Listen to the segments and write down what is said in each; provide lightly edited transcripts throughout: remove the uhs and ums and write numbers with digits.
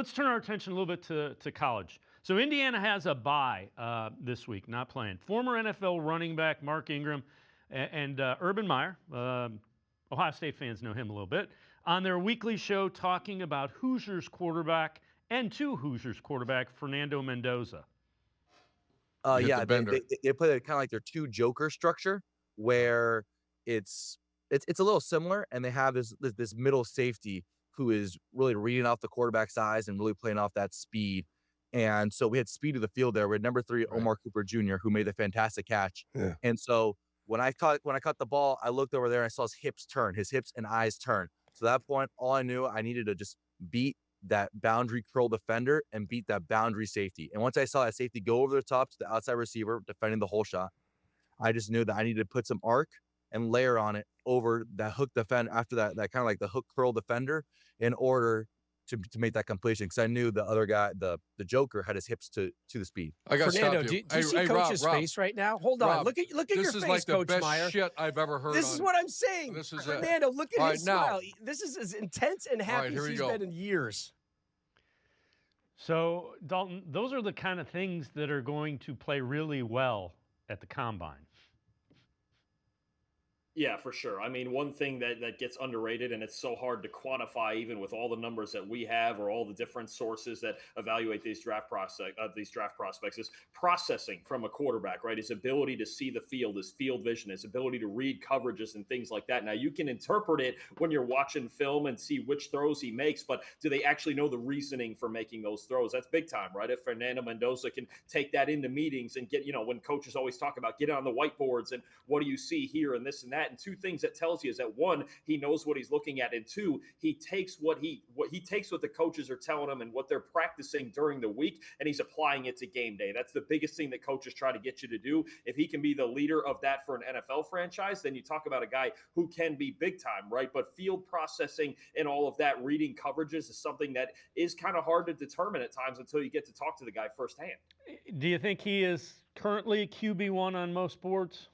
let's turn our attention a little bit to college. So Indiana has a bye this week, not playing. Former NFL running back Mark Ingram and Urban Meyer, Ohio State fans know him a little bit, on their weekly show talking about Hoosiers quarterback and two Hoosiers quarterback, Fernando Mendoza. Yeah, they play kind of like their two joker structure where it's a little similar, and they have this middle safety who is really reading off the quarterback's eyes and really playing off that speed. And so we had speed of the field there. We had number 3, Omar Cooper Jr., who made a fantastic catch. Yeah. And so when I caught the ball, I looked over there and I saw his hips and eyes turn. So at that point, all I knew, I needed to just beat that boundary curl defender and beat that boundary safety. And once I saw that safety go over the top to the outside receiver defending the whole shot, I just knew that I needed to put some arc and layer on it over that hook defend after that kind of like the hook curl defender in order to make that completion, because I knew the other guy, the Joker, had his hips to the speed. I got Fernando, do you see Coach's face right now? Hold on, look at your face, This is like the Coach best Meyer. shit I've ever heard. This is what I'm saying. This is Fernando, look at his smile. Now, this is as intense and happy as he's been in years. So, Dalton, those are the kind of things that are going to play really well at the Combine. Yeah, for sure. I mean, one thing that gets underrated, and it's so hard to quantify even with all the numbers that we have or all the different sources that evaluate these draft prospects, is processing from a quarterback, right? His ability to see the field, his field vision, his ability to read coverages and things like that. Now, you can interpret it when you're watching film and see which throws he makes, but do they actually know the reasoning for making those throws? That's big time, right? If Fernando Mendoza can take that into meetings and get, when coaches always talk about get on the whiteboards and what do you see here and this and that. And two things that tells you is that one, he knows what he's looking at, and two, he takes what the coaches are telling him and what they're practicing during the week, and he's applying it to game day. That's the biggest thing that coaches try to get you to do. If he can be the leader of that for an NFL franchise, then you talk about a guy who can be big time, right? But field processing and all of that, reading coverages, is something that is kind of hard to determine at times until you get to talk to the guy firsthand. Do you think he is currently QB1 on most boards?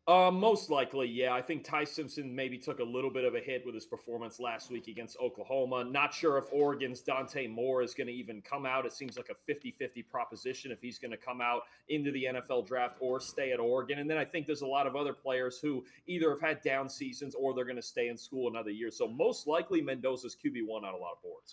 Most likely, yeah. I think Ty Simpson maybe took a little bit of a hit with his performance last week against Oklahoma. Not sure if Oregon's Dante Moore is going to even come out. It seems like a 50-50 proposition if he's going to come out into the NFL draft or stay at Oregon. And then I think there's a lot of other players who either have had down seasons or they're going to stay in school another year. So most likely Mendoza's QB1 on a lot of boards.